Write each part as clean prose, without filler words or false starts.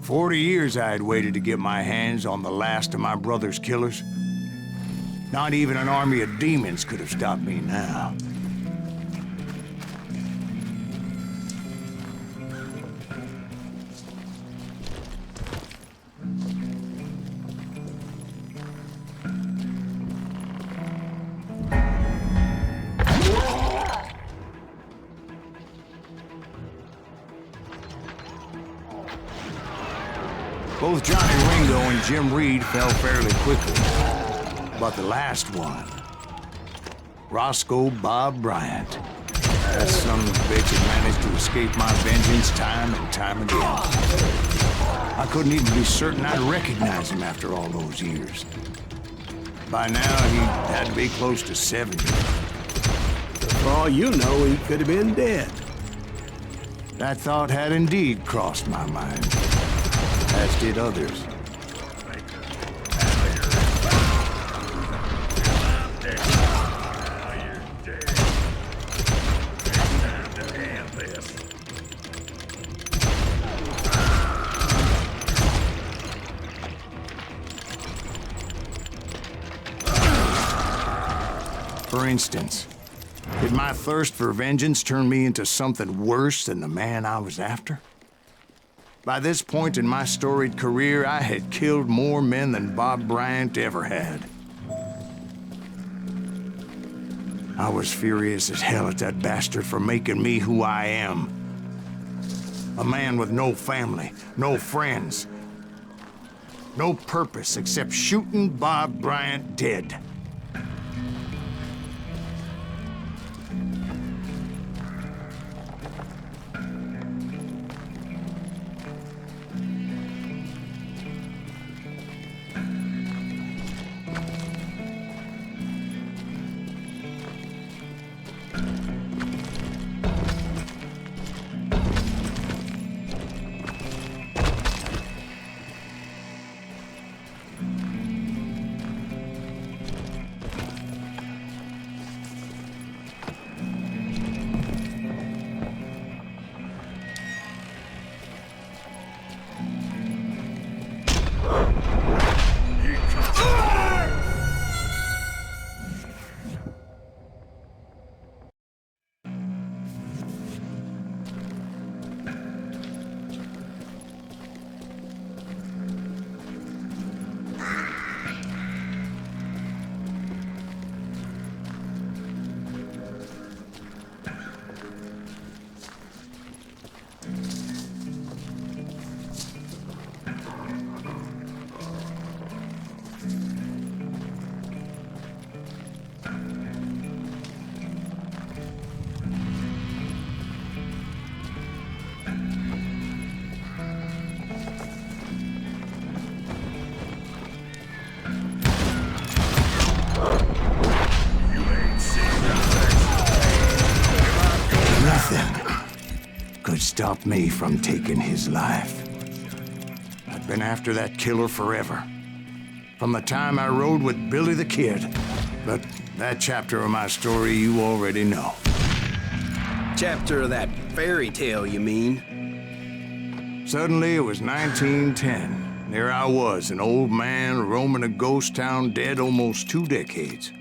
40 years I had waited to get my hands on the last of my brother's killers. Not even an army of demons could have stopped me now. Both Johnny Ringo and Jim Reed fell fairly quickly. But the last one, Roscoe Bob Bryant, that son of a bitch had managed to escape my vengeance time and time again. I couldn't even be certain I'd recognize him after all those years. By now, he had to be close to 70. For all you know, he could have been dead. That thought had indeed crossed my mind, as did others. For instance, did my thirst for vengeance turn me into something worse than the man I was after? By this point in my storied career, I had killed more men than Bob Bryant ever had. I was furious as hell at that bastard for making me who I am. A man with no family, no friends, no purpose except shooting Bob Bryant dead. Stop me from taking his life. I've been after that killer forever. From the time I rode with Billy the Kid. But that chapter of my story you already know. Chapter of that fairy tale, you mean? Suddenly it was 1910. There I was, an old man roaming a ghost town dead almost 2 decades.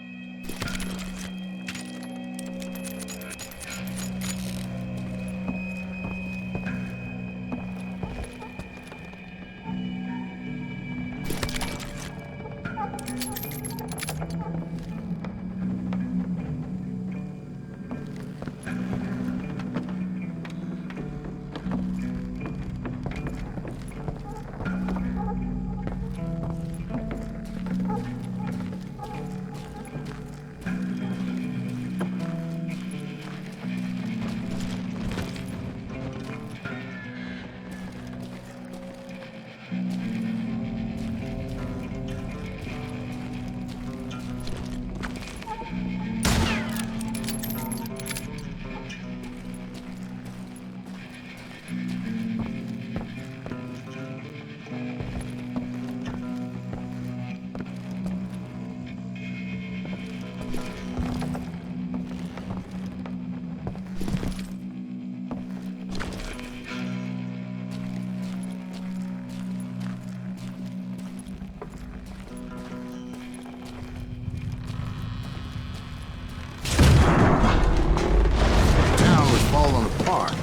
apart,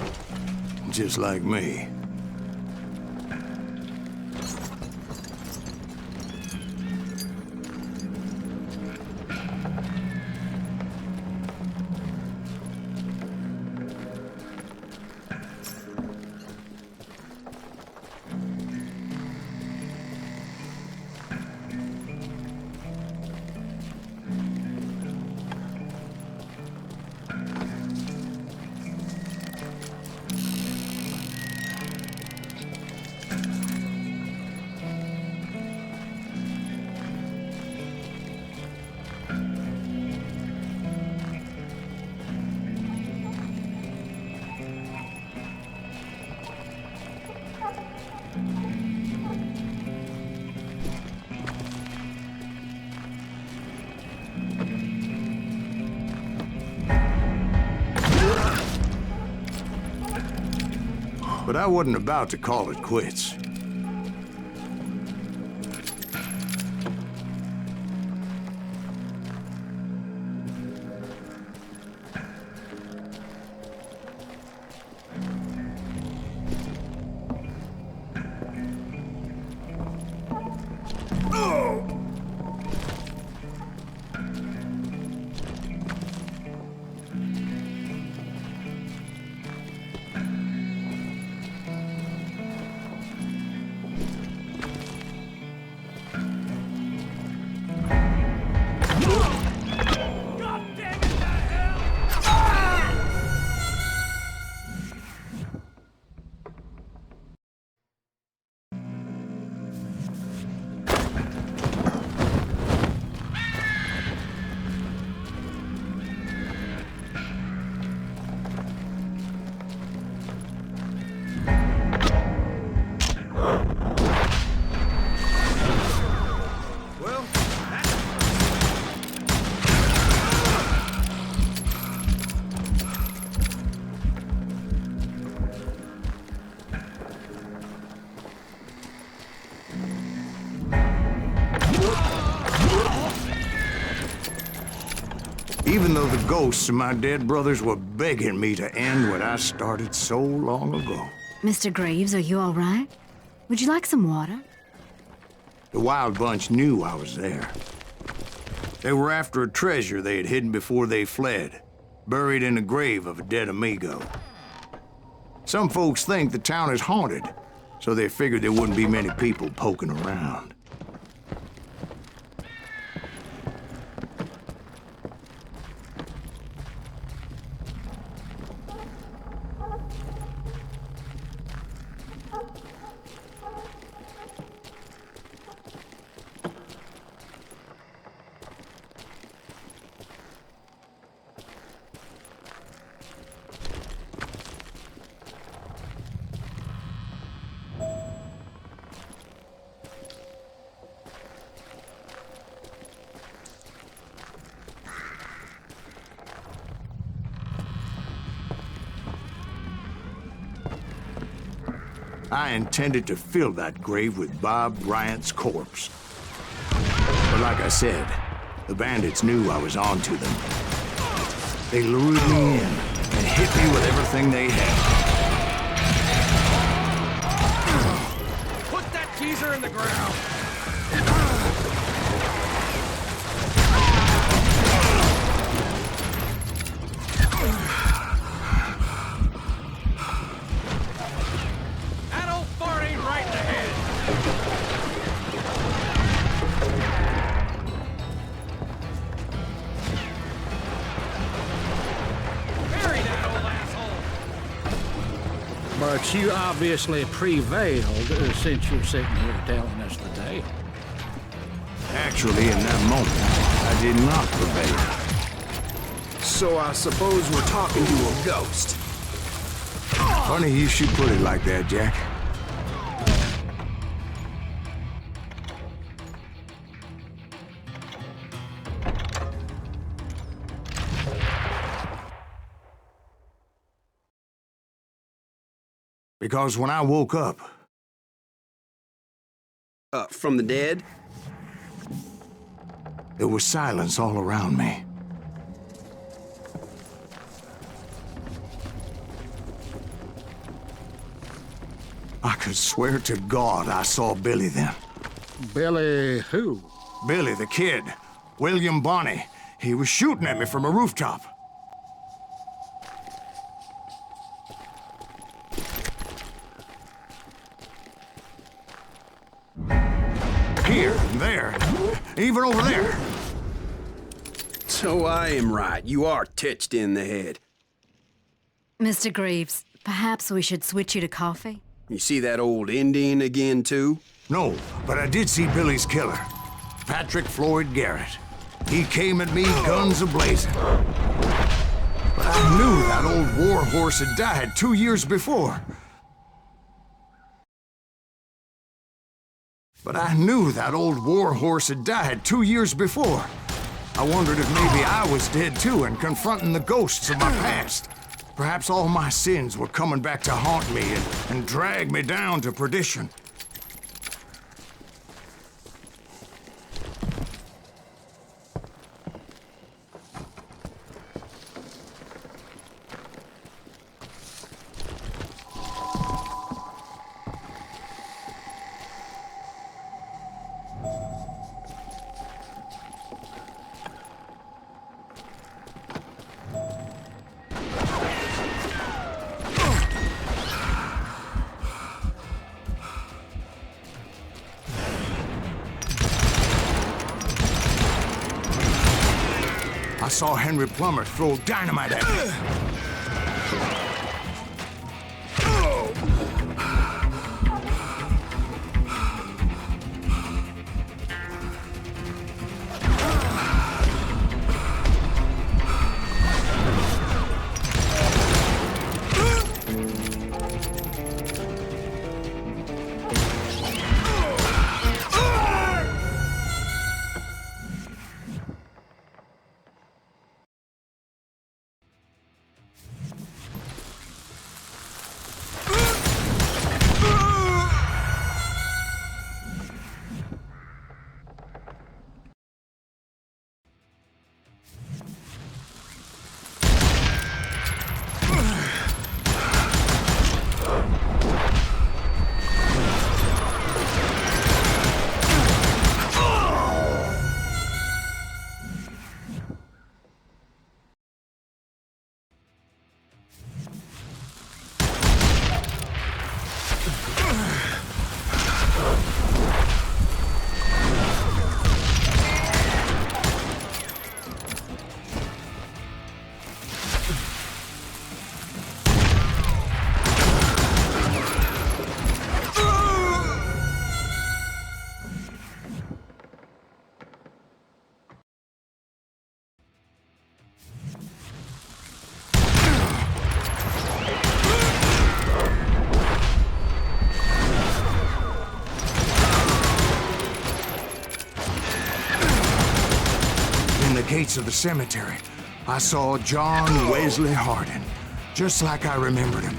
just like me. But I wasn't about to call it quits. Even though the ghosts of my dead brothers were begging me to end what I started so long ago. Mr. Graves, are you all right? Would you like some water? The Wild Bunch knew I was there. They were after a treasure they had hidden before they fled, buried in the grave of a dead amigo. Some folks think the town is haunted, so they figured there wouldn't be many people poking around. I intended to fill that grave with Bob Bryant's corpse. But like I said, the bandits knew I was on to them. They lured me in and hit me with everything they had. Put that teaser in the ground! But you obviously prevailed since you're sitting here telling us the tale. Actually, in that moment, I did not prevail. So I suppose we're talking to a ghost. Funny you should put it like that, Jack. Because when I woke up... From the dead? There was silence all around me. I could swear to God I saw Billy then. Billy who? Billy, the kid. William Bonney. He was shooting at me from a rooftop. Here and there. Even over there. So I am right. You are touched in the head. Mr. Greaves, perhaps we should switch you to coffee? You see that old Indian again, too? No, but I did see Billy's killer. Patrick Floyd Garrett. He came at me guns a-blazing. But I knew that old war horse had died 2 years before. I wondered if maybe I was dead too and confronting the ghosts of my past. Perhaps all my sins were coming back to haunt me and drag me down to perdition. I saw Henry Plummer throw dynamite at me. Gates of the cemetery, I saw John Wesley Hardin, just like I remembered him.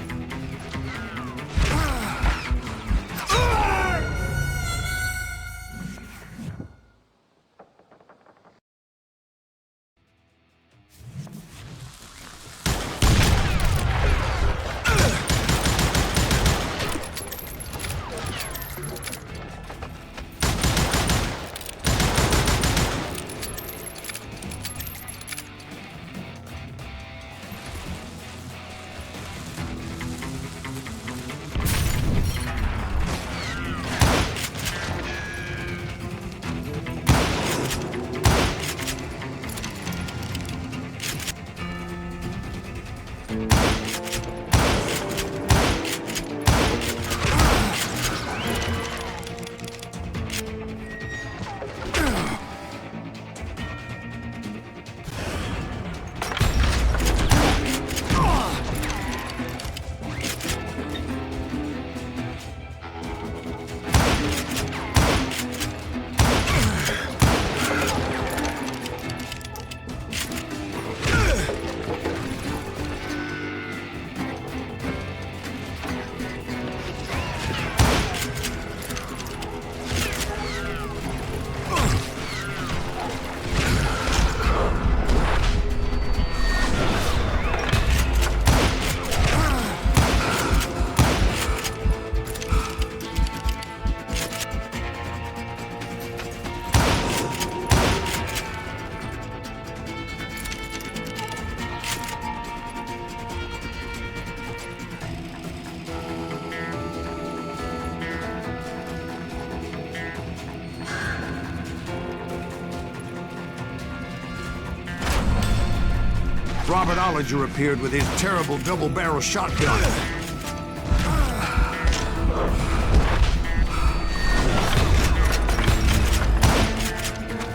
Robert Ollinger appeared with his terrible double-barrel shotgun.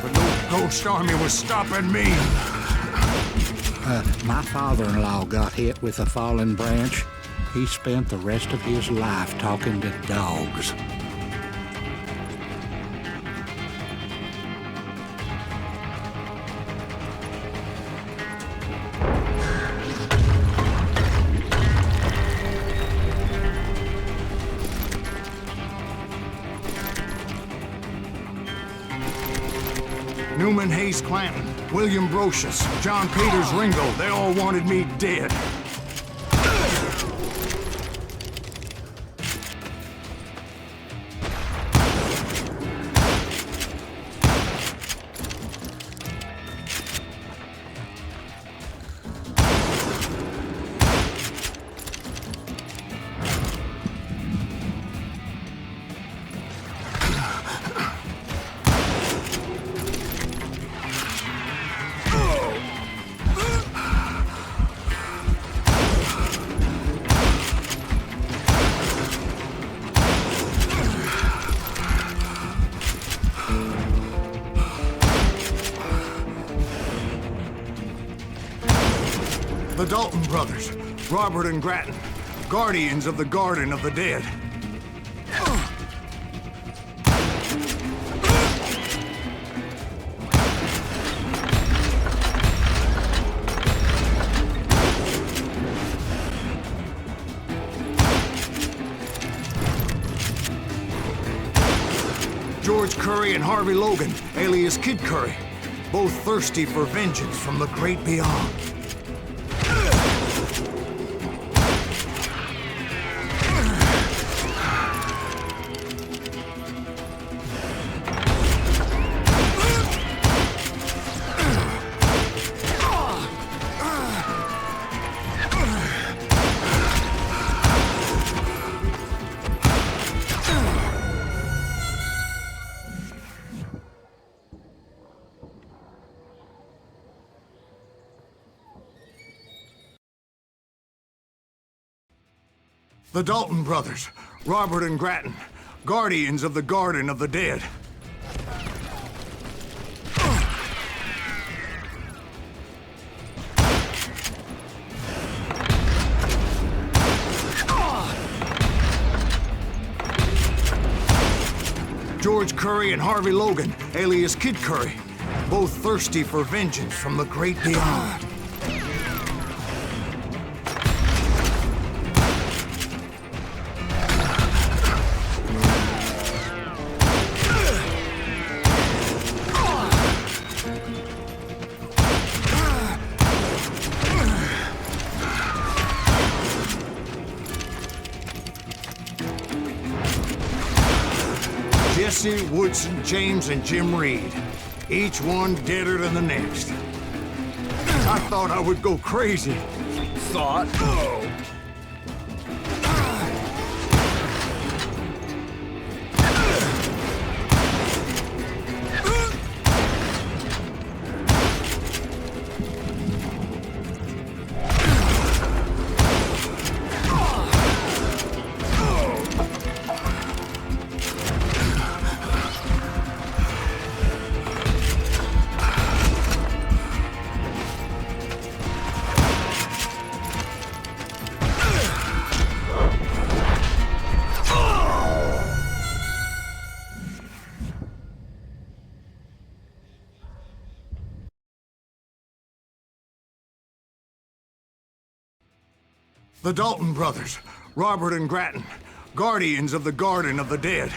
But no ghost army was stopping me. My father-in-law got hit with a fallen branch. He spent the rest of his life talking to dogs. Newman Hayes Clanton, William Brocious, John Peters Ringo, they all wanted me dead. The Dalton brothers, Robert and Grattan, guardians of the Garden of the Dead. George Curry and Harvey Logan, alias Kid Curry, both thirsty for vengeance from the great beyond. The Dalton brothers, Robert and Grattan, guardians of the Garden of the Dead. George Curry and Harvey Logan, alias Kid Curry, both thirsty for vengeance from the great beyond. Jesse, Woodson, James, and Jim Reed. Each one deader than the next. I thought I would go crazy. Thought? Oh. The Dalton brothers, Robert and Grattan, guardians of the Garden of the Dead.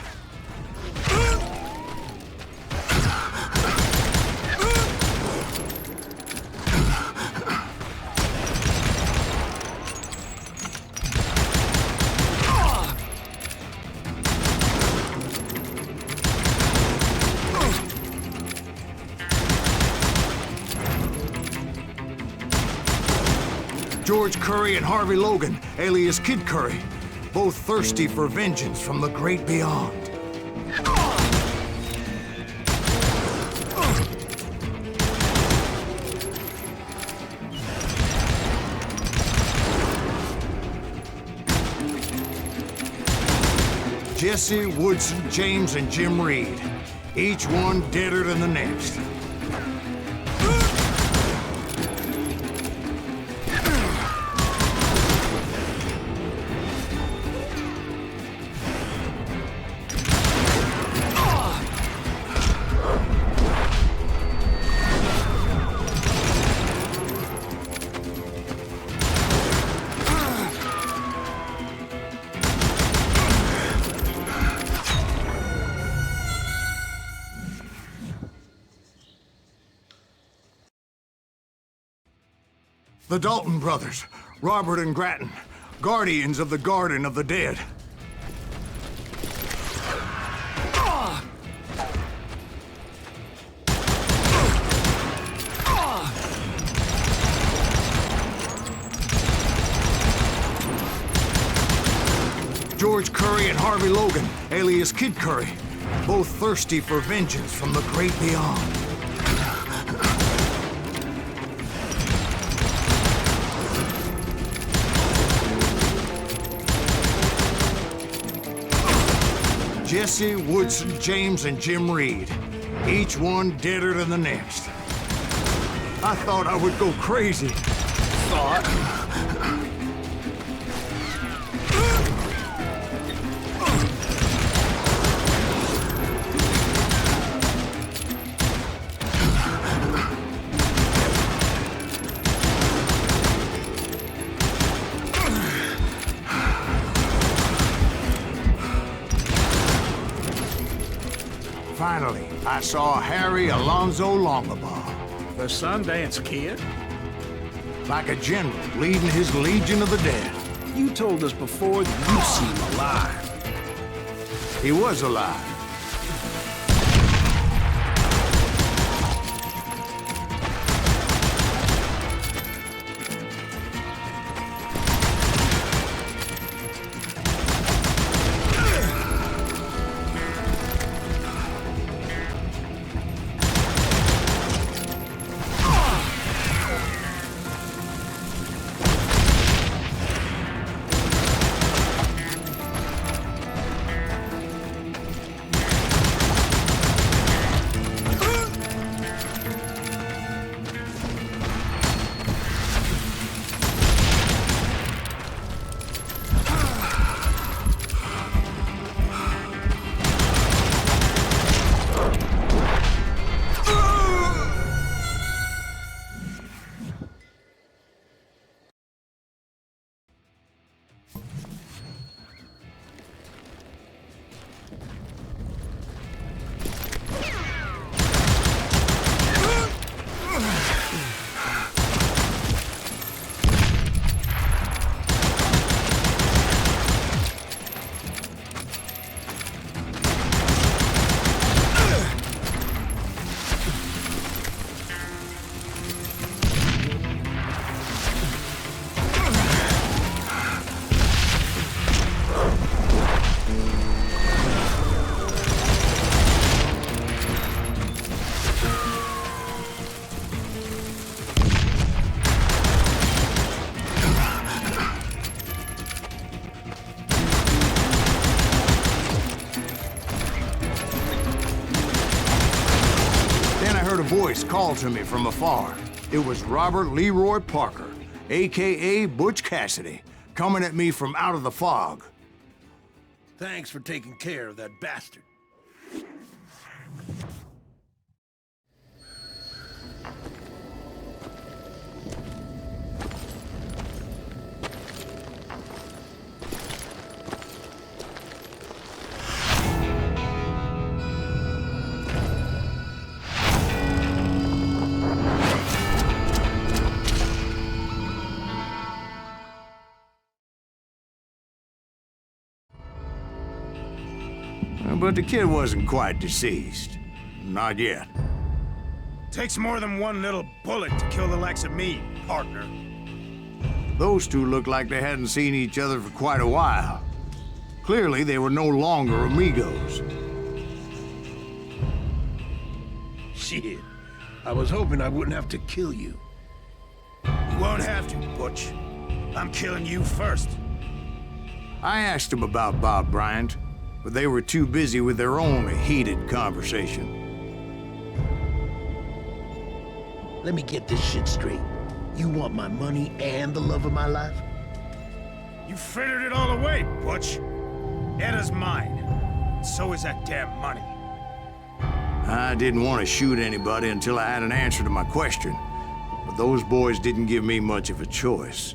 George Curry and Harvey Logan, alias Kid Curry, both thirsty for vengeance from the great beyond. Jesse, Woodson, James, and Jim Reed. Each one deader than the next. The Dalton brothers, Robert and Grattan, guardians of the Garden of the Dead. George Curry and Harvey Logan, alias Kid Curry, both thirsty for vengeance from the great beyond. Jesse, Woodson, James, and Jim Reed. Each one deader than the next. I thought I would go crazy. Finally, I saw Harry Alonzo Longabaugh. The Sundance Kid? Like a general leading his Legion of the Dead. You told us before that you seem alive. He was alive. Voice called to me from afar. It was Robert Leroy Parker, a.k.a. Butch Cassidy, coming at me from out of the fog. Thanks for taking care of that bastard. But the kid wasn't quite deceased. Not yet. Takes more than one little bullet to kill the likes of me, partner. Those two looked like they hadn't seen each other for quite a while. Clearly, they were no longer amigos. Shit. I was hoping I wouldn't have to kill you. You won't have to, Butch. I'm killing you first. I asked him about Bob Bryant. but they were too busy with their own heated conversation. Let me get this shit straight. You want my money and the love of my life? You frittered it all away, Butch. Etta's mine. So is that damn money. I didn't want to shoot anybody until I had an answer to my question, but those boys didn't give me much of a choice.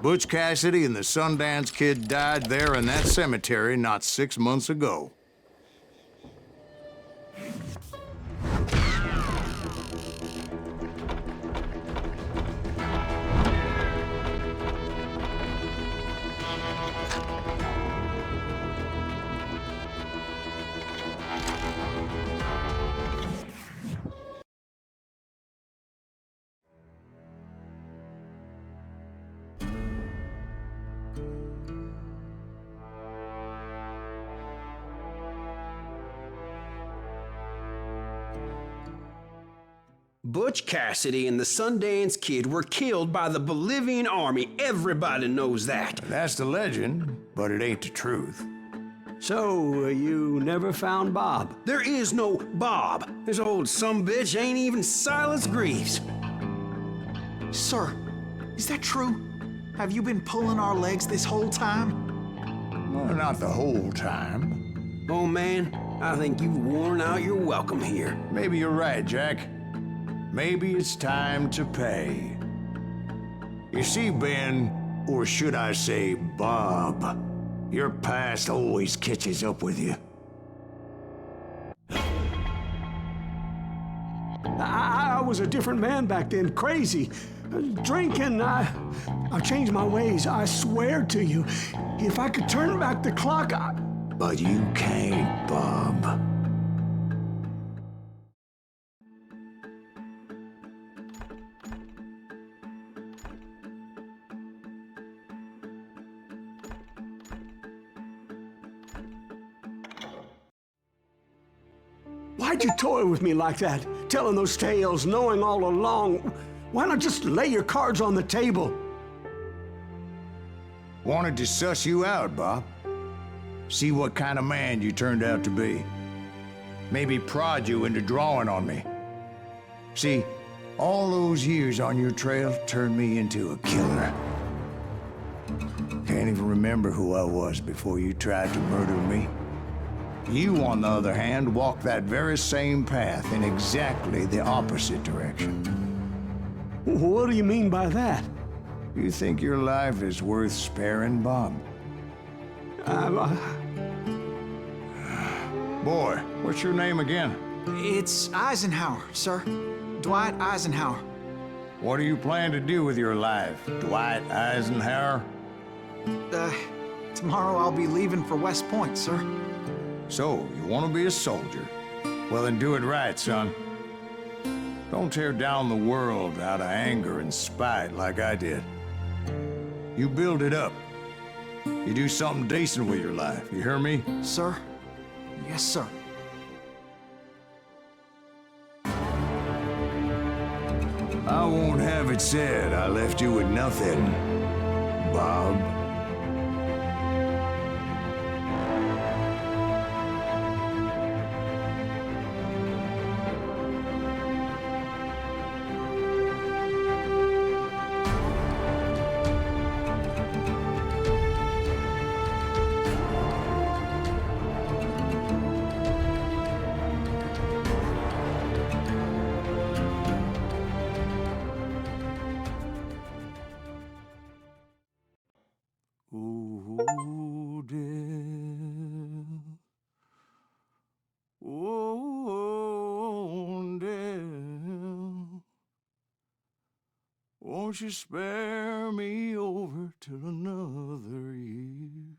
Butch Cassidy and the Sundance Kid died there in that cemetery not 6 months ago. Butch Cassidy and the Sundance Kid were killed by the Bolivian army. Everybody knows that. That's the legend, but it ain't the truth. So, you never found Bob? There is no Bob. This old sumbitch ain't even Silas Greaves. Sir, is that true? Have you been pulling our legs this whole time? Well, not the whole time. Oh man, I think you've worn out your welcome here. Maybe you're right, Jack. Maybe it's time to pay. You see, Ben, or should I say Bob, your past always catches up with you. I was a different man back then, crazy. Drinking, I've changed my ways, I swear to you. If I could turn back the clock, But you can't, Bob. Why'd you toy with me like that? Telling those tales, knowing all along. Why not just lay your cards on the table? Wanted to suss you out, Bob. See what kind of man you turned out to be. Maybe prod you into drawing on me. See, all those years on your trail turned me into a killer. Can't even remember who I was before you tried to murder me. You, on the other hand, walked that very same path in exactly the opposite direction. What do you mean by that? You think your life is worth sparing, Bob? Boy, what's your name again? It's Eisenhower, sir. Dwight Eisenhower. What do you plan to do with your life, Dwight Eisenhower? Tomorrow I'll be leaving for West Point, sir. So, you want to be a soldier? Well, then do it right, son. Don't tear down the world out of anger and spite like I did. You build it up. You do something decent with your life, you hear me? Sir? Yes, sir. I won't have it said I left you with nothing, Bob. Oh, dear. Oh, dear. Won't you spare me over till another year?